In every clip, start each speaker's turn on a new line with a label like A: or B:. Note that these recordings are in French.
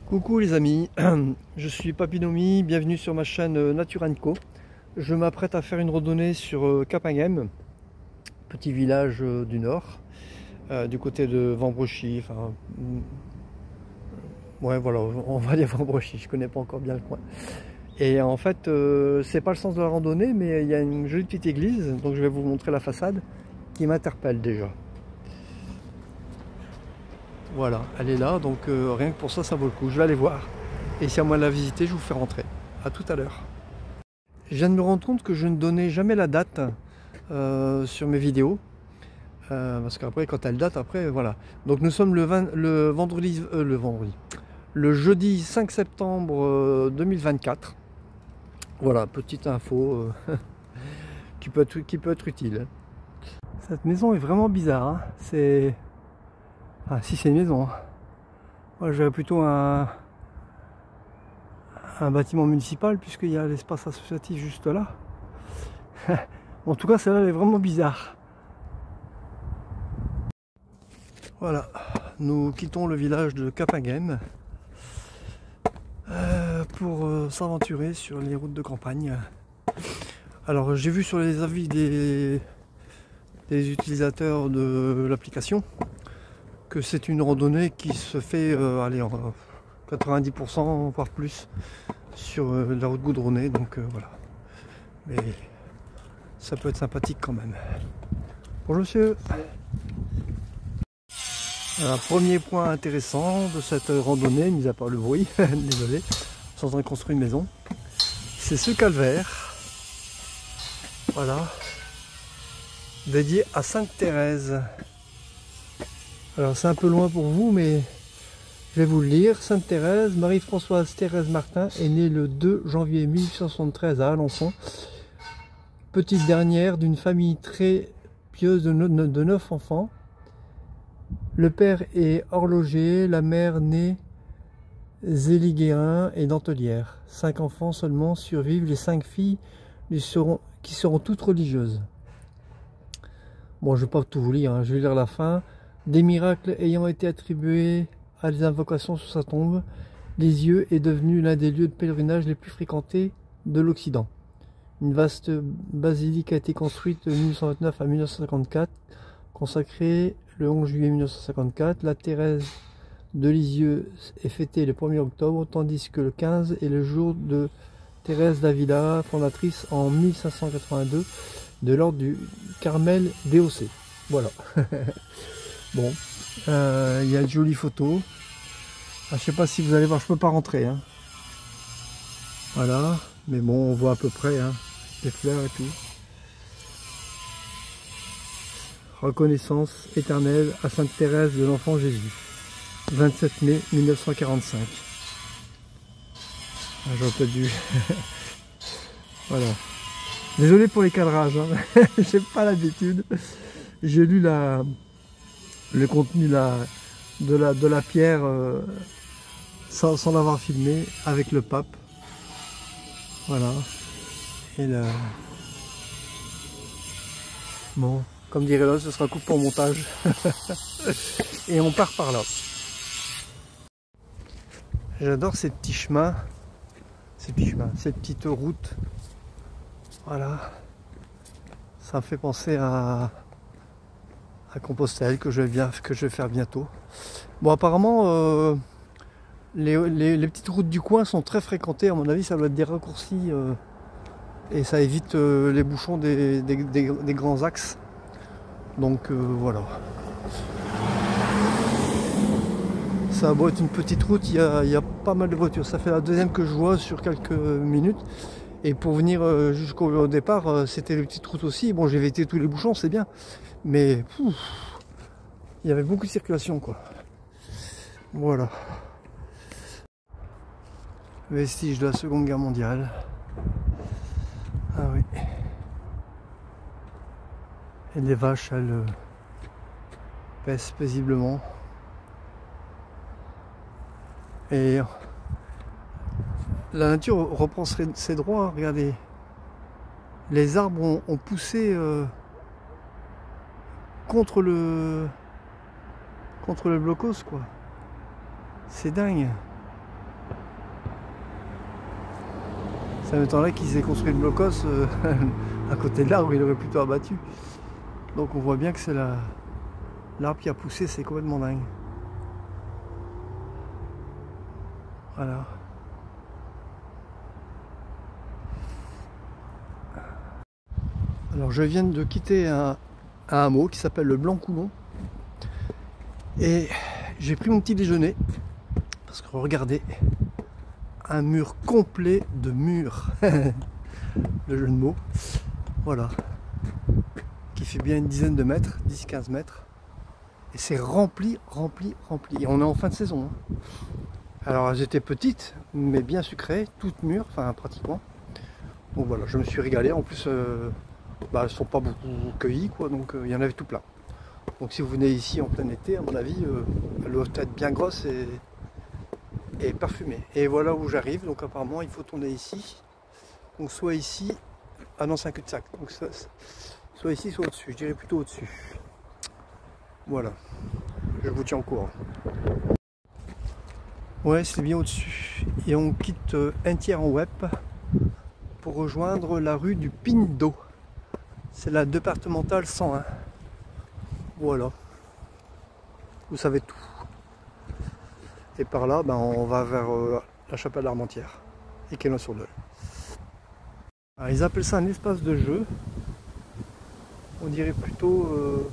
A: Coucou les amis, je suis Papinomi, bienvenue sur ma chaîne Nature & Co. Je m'apprête à faire une randonnée sur Capinghem, petit village du nord, du côté de Vambrochy, enfin, ouais voilà, on va dire Vambrochy, je connais pas encore bien le coin. Et en fait, c'est pas le sens de la randonnée, mais il y a une jolie petite église, donc je vais vous montrer la façade, qui m'interpelle déjà. Voilà, elle est là, donc rien que pour ça, ça vaut le coup. Je vais aller voir. Et si à moi de la visiter, je vous fais rentrer. À tout à l'heure. Je viens de me rendre compte que je ne donnais jamais la date sur mes vidéos. Parce qu'après, quand elle date, après, voilà. Donc nous sommes le jeudi 5 septembre 2024. Voilà, petite info qui peut être utile. Cette maison est vraiment bizarre, hein. C'est... Ah si, c'est une maison, hein. Moi j'aurais plutôt un bâtiment municipal puisqu'il y a l'espace associatif juste là. En tout cas, celle-là elle est vraiment bizarre. Voilà, nous quittons le village de Capinghem pour s'aventurer sur les routes de campagne. Alors j'ai vu sur les avis des utilisateurs de l'application que c'est une randonnée qui se fait allez, en 90% voire plus sur la route goudronnée, donc voilà. Mais ça peut être sympathique quand même. Bonjour monsieur. Alors, premier point intéressant de cette randonnée, mis à part le bruit, désolé, je suis en train de construire une maison, c'est ce calvaire, voilà, dédié à Sainte Thérèse. Alors c'est un peu loin pour vous, mais je vais vous le lire. Sainte Thérèse, Marie-Françoise Thérèse Martin, est née le 2 janvier 1873 à Alençon. Petite dernière d'une famille très pieuse de 9 enfants. Le père est horloger, la mère née Zéliguéen et dentelière. 5 enfants seulement survivent, les 5 filles qui seront toutes religieuses. Bon, je ne vais pas tout vous lire, hein, je vais lire la fin. Des miracles ayant été attribués à des invocations sur sa tombe, Lisieux est devenu l'un des lieux de pèlerinage les plus fréquentés de l'Occident. Une vaste basilique a été construite de 1829 à 1954, consacrée le 11 juillet 1954. La Thérèse de Lisieux est fêtée le 1er octobre, tandis que le 15 est le jour de Thérèse d'Avila, fondatrice en 1582 de l'ordre du Carmel DOC. Voilà. Bon, il y a de jolies photos. Ah, je sais pas si vous allez voir, je peux pas rentrer, hein. Voilà, mais bon, on voit à peu près, hein, les fleurs et tout. Reconnaissance éternelle à Sainte Thérèse de l'Enfant Jésus, 27 mai 1945. Ah, j'aurais peut-être dû. Voilà. Désolé pour les cadrages, hein. J'ai pas l'habitude. J'ai lu le contenu de la pierre sans l'avoir filmé avec le pape. Voilà. Et bon, comme dirait l'autre, ce sera coupé en montage. Et on part par là. J'adore ces petits chemins, ces petites routes. Voilà. Ça me fait penser à Compostelle que je vais faire bientôt. Bon, apparemment les petites routes du coin sont très fréquentées. À mon avis, ça doit être des raccourcis et ça évite les bouchons des grands axes. Donc voilà. Ça doit être une petite route. Il y a pas mal de voitures. Ça fait la deuxième que je vois sur quelques minutes. Et pour venir jusqu'au départ, c'était les petites routes aussi. Bon, j'ai évité tous les bouchons, c'est bien. Mais il y avait beaucoup de circulation, quoi. Voilà. Vestige de la Seconde Guerre mondiale. Ah oui. Et les vaches, elles paissent paisiblement. Et la nature reprend ses droits, regardez. Les arbres ont poussé contre le blocos, quoi. C'est dingue. Ça m'étonnerait qu'ils aient construit le blocos à côté de l'arbre, il aurait plutôt abattu. Donc on voit bien que c'est l'arbre qui a poussé, c'est complètement dingue. Voilà. Alors je viens de quitter un hameau qui s'appelle le Blanc-Coulon. Et j'ai pris mon petit déjeuner. Parce que regardez, un mur complet de murs. Le jeu de mots. Voilà. Qui fait bien une dizaine de mètres, 10-15 mètres. Et c'est rempli, rempli, rempli. Et on est en fin de saison. Hein. Alors elles étaient petites, mais bien sucrées, toutes mûres, enfin pratiquement. Donc voilà, je me suis régalé. En plus, elles ne sont pas beaucoup cueillies, quoi, donc il y en avait tout plein. Donc si vous venez ici en plein été, à mon avis, elles doivent être bien grosses et parfumées. Et voilà où j'arrive, donc apparemment il faut tourner ici. Donc soit ici, ah non c'est un cul-de-sac, donc soit ici, soit au-dessus, je dirais plutôt au-dessus. Voilà, je vous tiens au courant. Ouais, c'est bien au-dessus. Et on quitte un tiers en web pour rejoindre la rue du Pindo. C'est la départementale 101. Voilà. Vous savez tout. Et par là, ben, on va vers la chapelle d'Armentières et Quesnoy-sur-Dole. Alors, ils appellent ça un espace de jeu. On dirait plutôt...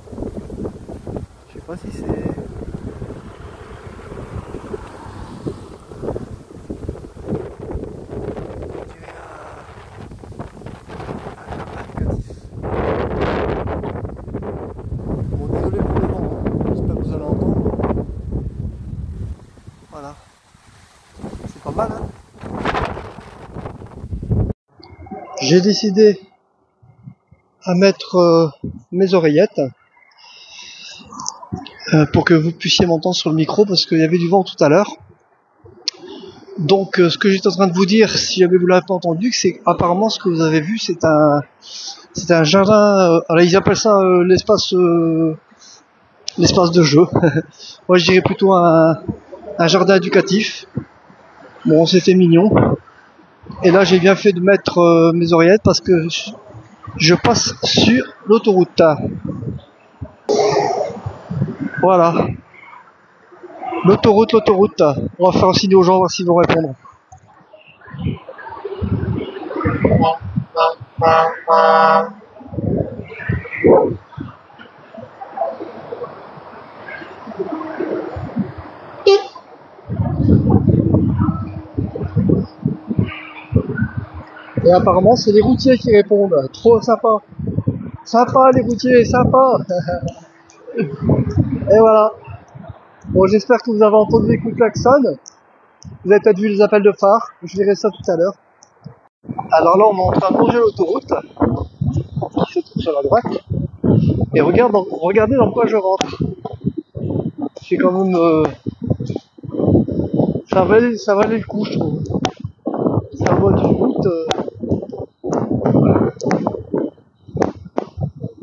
A: je sais pas si c'est... Voilà, c'est pas mal, hein. J'ai décidé à mettre mes oreillettes pour que vous puissiez m'entendre sur le micro parce qu'il y avait du vent tout à l'heure. Donc ce que j'étais en train de vous dire, si jamais vous l'avez pas entendu, c'est apparemment ce que vous avez vu, c'est un jardin. Alors ils appellent ça l'espace de jeu. Moi je dirais plutôt un jardin éducatif. Bon, c'était mignon. Et là, j'ai bien fait de mettre mes oreillettes parce que je passe sur l'autoroute. Voilà. L'autoroute. On va faire un signe aux gens, voir s'ils vont répondre. Et apparemment, c'est les routiers qui répondent. Trop sympa. Sympa, les routiers, sympa. Et voilà. Bon, j'espère que vous avez entendu les coups de klaxon. Vous avez peut-être vu les appels de phare. Je verrai ça tout à l'heure. Alors là, on est en train de longer l'autoroute qui se trouve sur la droite. Et regardez dans quoi je rentre. C'est quand même... ça valait le coup, je trouve. Ça vaut du route.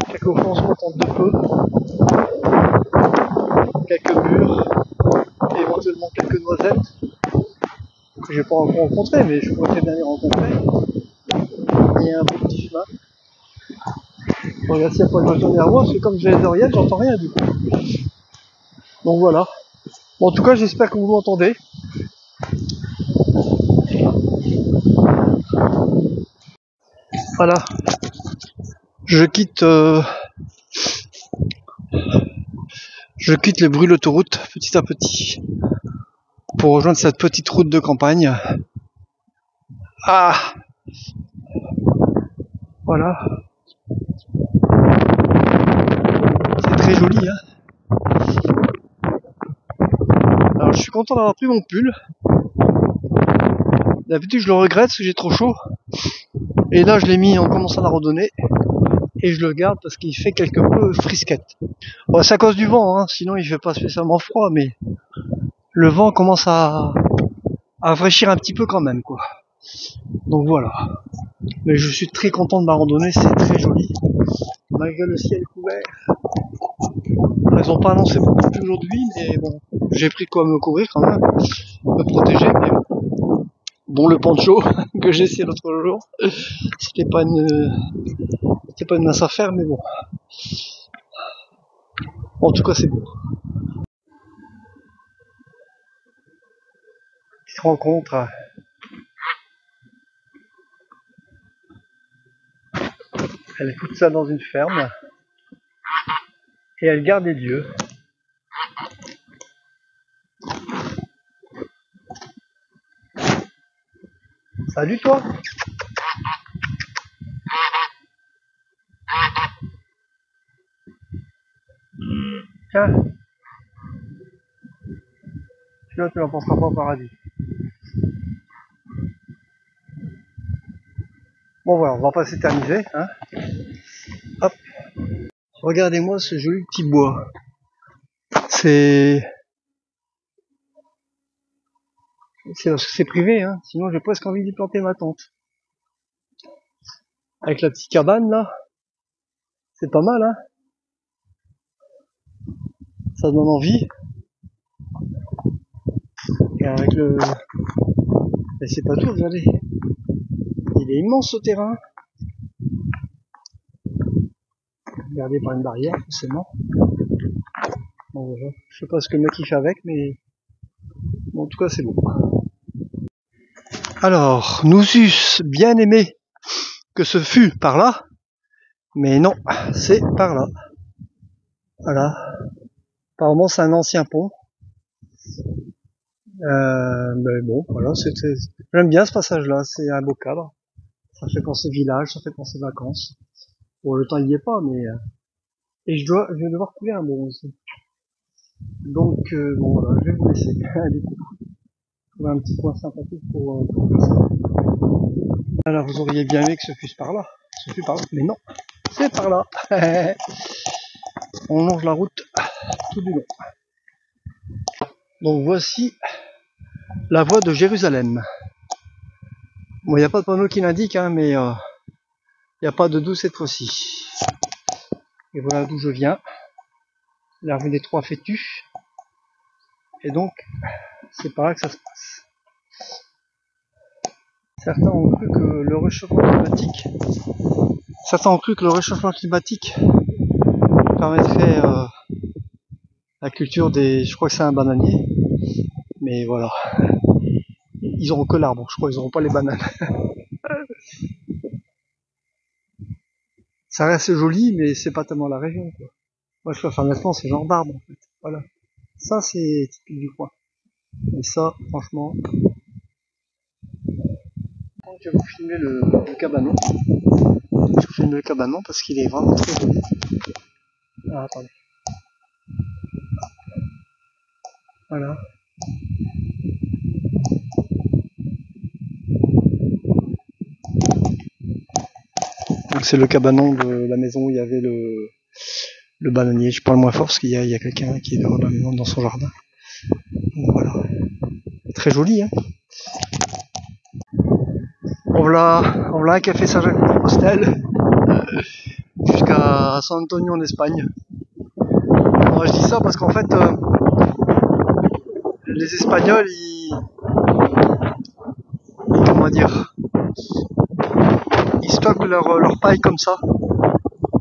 A: Quelquefois, on se contente de peu. Quelques murs. Éventuellement quelques noisettes. Que j'ai pas encore rencontré, mais je pourrais très bien les rencontrer. Il y a un beau petit chemin. Je regarde s'il n'y a pas de voiture derrière moi, parce que comme j'ai les oreillettes, j'entends rien du coup. Donc voilà. Bon, en tout cas, j'espère que vous m'entendez. Voilà. Je quitte les bruits de l'autoroute petit à petit pour rejoindre cette petite route de campagne. Ah, voilà. C'est très joli, hein. Alors je suis content d'avoir pris mon pull. D'habitude je le regrette parce que j'ai trop chaud. Et là je l'ai mis en commençant la randonnée. Et je le garde parce qu'il fait quelque peu frisquette. Bon, c'est à cause du vent, hein, sinon il fait pas spécialement froid, mais le vent commence à fraîchir un petit peu quand même, quoi. Donc voilà. Mais je suis très content de ma randonnée, c'est très joli. Malgré le ciel couvert. Ils ont pas annoncé beaucoup plus aujourd'hui, mais bon, j'ai pris de quoi me couvrir quand même, me protéger, mais dont le poncho que j'ai essayé l'autre jour. C'était pas une mince affaire, mais bon. En tout cas, c'est beau. Petite rencontre. Elle écoute ça dans une ferme et elle garde les dieux. Salut toi. Tiens. Celui-là, tu l'emporteras pas au paradis. Bon voilà, on va pas s'éterniser, hein. Hop. Regardez-moi ce joli petit bois. C'est parce que c'est privé, hein. Sinon j'ai presque envie d'y planter ma tente. Avec la petite cabane là, c'est pas mal, hein. Ça donne envie. Et avec le... Et c'est pas tout, regardez. Il est immense ce terrain. Regardé par une barrière, forcément. Bon, voilà. Je sais pas ce que le mec il fait avec, mais bon, en tout cas c'est beau. Alors, nous eussent bien aimé que ce fût par là, mais non, c'est par là. Voilà. Apparemment c'est un ancien pont. Mais bon, voilà, j'aime bien ce passage-là, c'est un beau cadre. Ça fait penser village, ça fait penser vacances. Bon, le temps il y est pas, mais et je vais devoir couler un bon aussi. Donc bon, voilà, je vais vous laisser. Du coup, trouver un petit coin sympathique pour faire ça. Alors, vous auriez bien aimé que ce fût par là. Ce fût par là, mais non, c'est par là. On longe la route tout du long. Donc voici la voie de Jérusalem. Bon, il n'y a pas de panneau qui l'indique, hein, mais il n'y a pas de d'où cette fois-ci. Et voilà d'où je viens. La rue des Trois Fêtus. Et donc, c'est par là que ça se passe. Certains ont cru que le réchauffement climatique permettrait la culture des... Je crois que c'est un bananier. Mais voilà. Ils auront que l'arbre, je crois, ils auront pas les bananes. Ça reste joli, mais c'est pas tellement la région, quoi. Moi, je préfère honnêtement ces genres d'arbres, en fait. Voilà. Ça, c'est typique du coin. Et ça, franchement... Je vais vous filmer le cabanon. Je vous filme le cabanon parce qu'il est vraiment très joli. Ah, attendez. Voilà. Donc c'est le cabanon de la maison où il y avait le bananier. Je parle moins fort parce qu'il y a quelqu'un qui est dehors de la maison dans son jardin. Donc voilà. Très joli, hein. On voilà un café Saint-Jacques-de-Compostelle jusqu'à San Antonio en Espagne. Alors, je dis ça parce qu'en fait les Espagnols comment dire, ils stockent leur paille comme ça.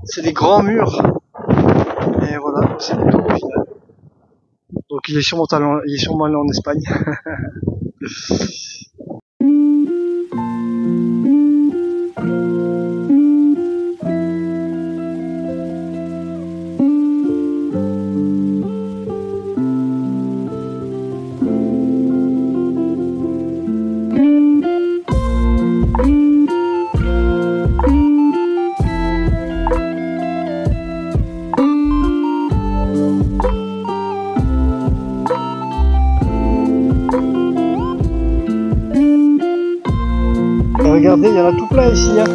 A: C'est des grands murs. Et voilà, c'est tout au final. Donc il est sûrement allé en Espagne. Regardez, il y en a tout plein ici, hein.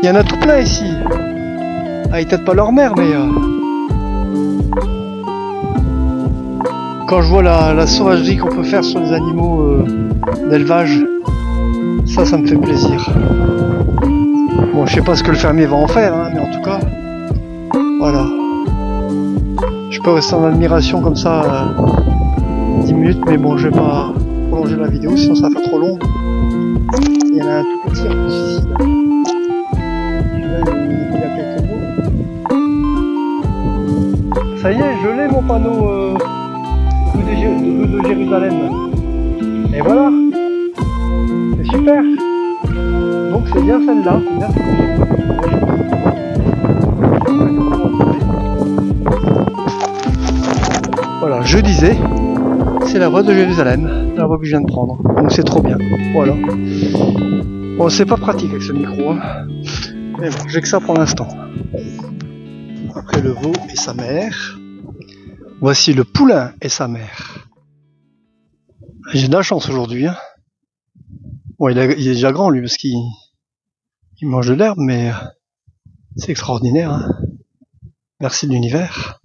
A: Il y en a tout plein ici. Ah, ils tâtent pas leur mère, mais quand je vois la sauvagerie qu'on peut faire sur les animaux d'élevage, ça me fait plaisir. Bon, je sais pas ce que le fermier va en faire, hein, mais en tout cas, voilà. Je peux rester en admiration comme ça 10 minutes, mais bon, je vais pas prolonger la vidéo, sinon ça va faire trop long. a un tout petit en plus ici. Il y a quelques mots. Ça y est, je l'ai mon panneau rue de Jérusalem. Et voilà, c'est super. Donc c'est bien celle-là, c'est bien celle-là. Voilà, je disais, c'est la voie de Jérusalem, la voie que je viens de prendre. Donc c'est trop bien. Voilà. Bon, c'est pas pratique avec ce micro, hein. Mais bon, j'ai que ça pour l'instant. Après le veau et sa mère, voici le poulain et sa mère. J'ai de la chance aujourd'hui, hein. Bon, il est déjà grand lui parce qu'il mange de l'herbe, mais c'est extraordinaire, hein. Merci de l'univers.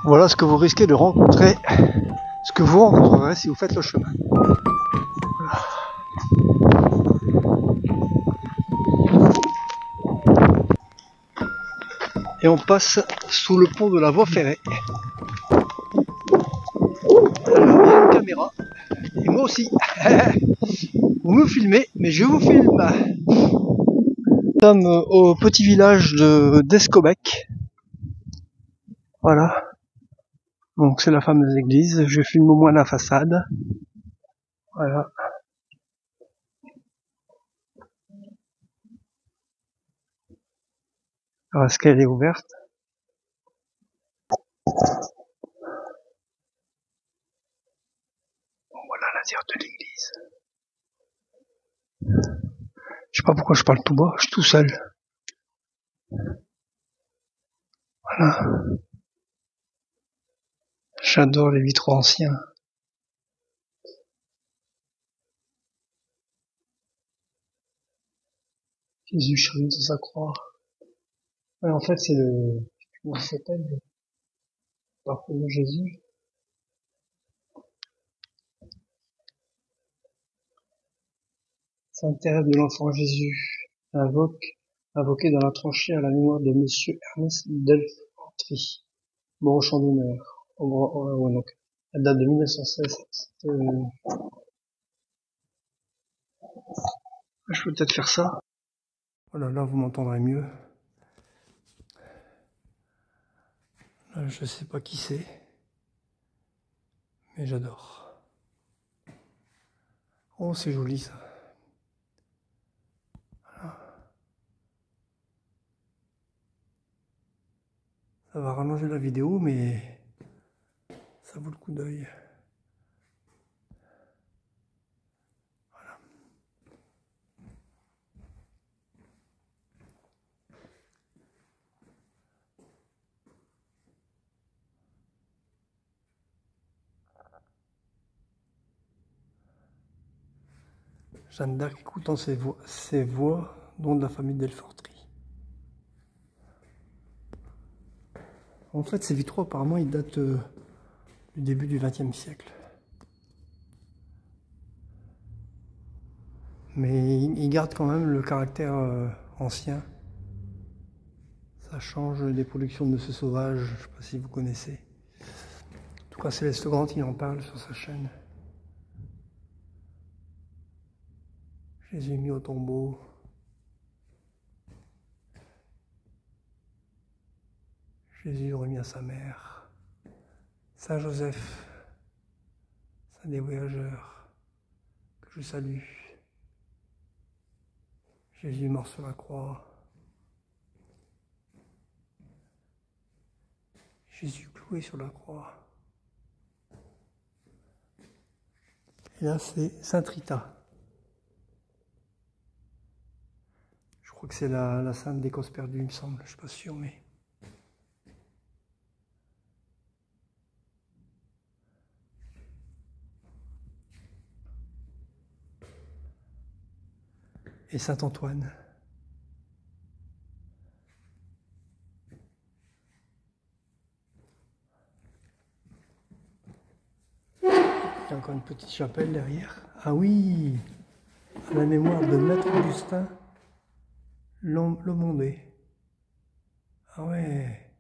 A: Voilà ce que vous risquez de rencontrer, ce que vous rencontrerez si vous faites le chemin. Voilà. Et on passe sous le pont de la voie ferrée. Alors, il y a une caméra, et moi aussi. Vous me filmez, mais je vous filme. Nous sommes au petit village d'Escobec. Voilà. Donc c'est la fameuse église, je filme au moins la façade. Voilà. Alors est-ce qu'elle est ouverte? Bon, voilà l'intérieur de l'église. Je sais pas pourquoi je parle tout bas, je suis tout seul. Voilà. J'adore les vitraux anciens. Jésus chéri de sa croix. Ouais, en fait, c'est le... Comment ça s'appelle? Le parcours de Jésus. Sainte Thérèse de l'Enfant Jésus. Invoqué dans la tranchée à la mémoire de Monsieur Ernest Delfortry. Brochant d'honneur. Ouais, donc, elle date de 1916. Je peux peut-être faire ça. Voilà, là vous m'entendrez mieux. Là, je sais pas qui c'est, mais j'adore. Oh, c'est joli ça. Voilà. Ça va rallonger la vidéo, mais ça vaut le coup d'œil. Jeanne d'Arc écoutant ses voix, dont de la famille Delfortry. En fait, ces vitraux, apparemment, ils datent du début du XXe siècle. mais il garde quand même le caractère ancien. Ça change des productions de Monsieur Sauvage, je ne sais pas si vous connaissez. En tout cas, Céleste Grand, il en parle sur sa chaîne. Jésus mis au tombeau. Jésus remis à sa mère. Saint Joseph, saint des voyageurs, que je salue. Jésus mort sur la croix. Jésus cloué sur la croix. Et là, c'est Sainte Rita. Je crois que c'est la sainte d'Écosse perdue, il me semble. Je ne suis pas sûr, mais... Et Saint Antoine. Il y a encore une petite chapelle derrière. Ah oui, à la mémoire de Maître Augustin Lomondé. Ah ouais.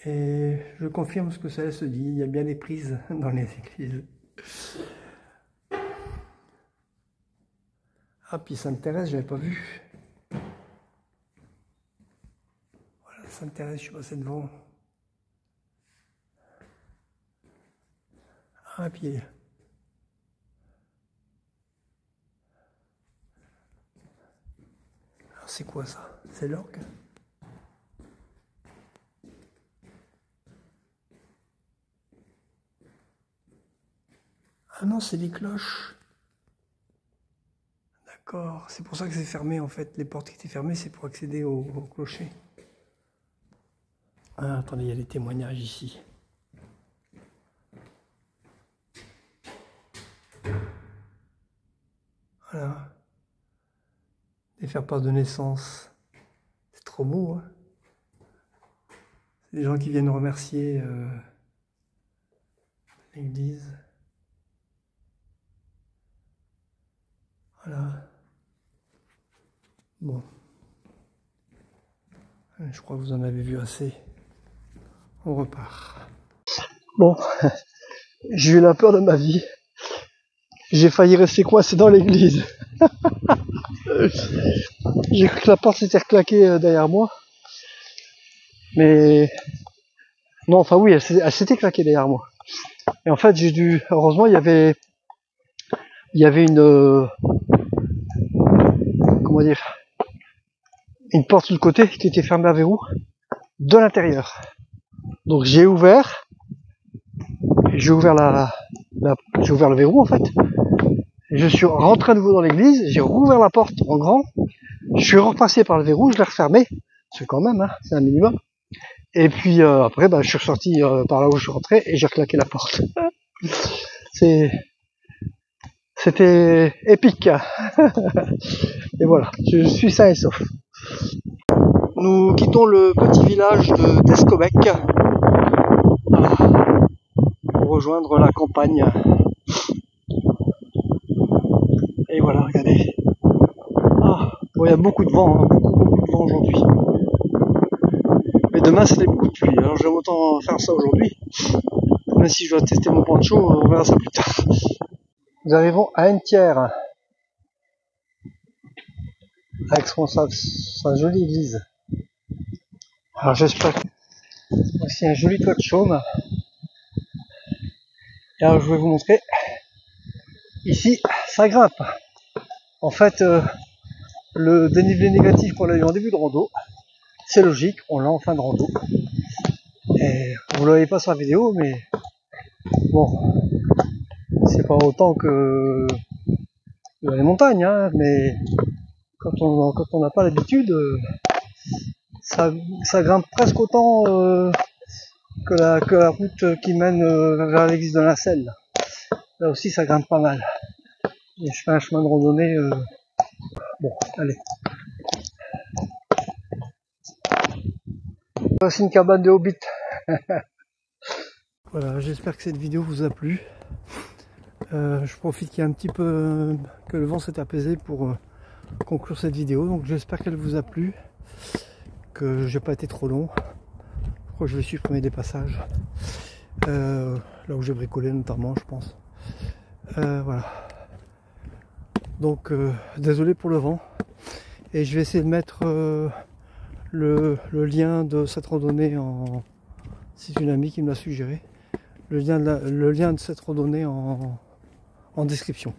A: Et je confirme ce que ça se dit, il y a bien des prises dans les églises. Ah, puis Sainte Thérèse, je n'avais pas vu. Voilà, Sainte Thérèse, je suis passé devant. Ah, puis... Alors, c'est quoi ça? C'est l'orgue? Ah non, c'est les cloches. D'accord, c'est pour ça que c'est fermé en fait. Les portes qui étaient fermées, c'est pour accéder au clocher. Ah, attendez, il y a des témoignages ici. Voilà. Les faire-part de naissance. C'est trop beau, hein. C'est des gens qui viennent remercier l'église. Voilà. Bon. Je crois que vous en avez vu assez. On repart. Bon, j'ai eu la peur de ma vie. J'ai failli rester coincé dans l'église. J'ai cru que la porte s'était reclaquée derrière moi. Mais... non, enfin oui, elle s'était claquée derrière moi. Et en fait, j'ai dû... heureusement, il y avait une... comment dire, une porte sur le côté qui était fermée à verrou de l'intérieur. Donc j'ai ouvert le verrou en fait. Je suis rentré à nouveau dans l'église, j'ai rouvert la porte en grand, je suis repassé par le verrou, je l'ai refermé, c'est quand même, hein, c'est un minimum. Et puis après, je suis ressorti par là où je suis rentré et j'ai reclaqué la porte. C'était épique. Et voilà, je suis sain et sauf. Nous quittons le petit village de d'Escobec pour rejoindre la campagne. Et voilà, regardez. Ah, bon, il y a beaucoup de vent, hein, beaucoup de vent aujourd'hui. Mais demain, c'était beaucoup de pluie. Alors, je vais autant faire ça aujourd'hui. Même si je dois tester mon poncho, on verra ça plus tard. Nous arrivons à Entière, avec sa jolie église. Alors, j'espère que voici un joli toit de chaume. Et alors, je vais vous montrer. Ici, ça grimpe. En fait, le dénivelé négatif qu'on a eu en début de rando, c'est logique, on l'a en fin de rando. Et vous ne le voyez pas sur la vidéo, mais bon, c'est pas autant que dans les montagnes, hein, mais quand on n'a pas l'habitude, ça grimpe presque autant que la route qui mène vers l'église de Lincel. Là aussi, ça grimpe pas mal. Et je fais un chemin de randonnée. Bon, allez. Voici une cabane de Hobbit. Voilà, j'espère que cette vidéo vous a plu. Je profite qu'il y a un petit peu que le vent s'est apaisé pour conclure cette vidéo. Donc j'espère qu'elle vous a plu, que j'ai pas été trop long. Je crois que je vais supprimer des passages là où j'ai bricolé notamment, je pense. Voilà. Donc désolé pour le vent, et je vais essayer de mettre le lien de cette randonnée en... C'est une amie qui me l'a suggéré. Le lien de cette randonnée en description.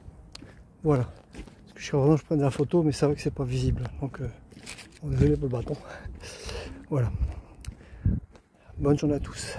A: Voilà. Parce que je suis vraiment, je prends la photo, mais c'est vrai que c'est pas visible. Donc désolé pour le bâton. Voilà. Bonne journée à tous.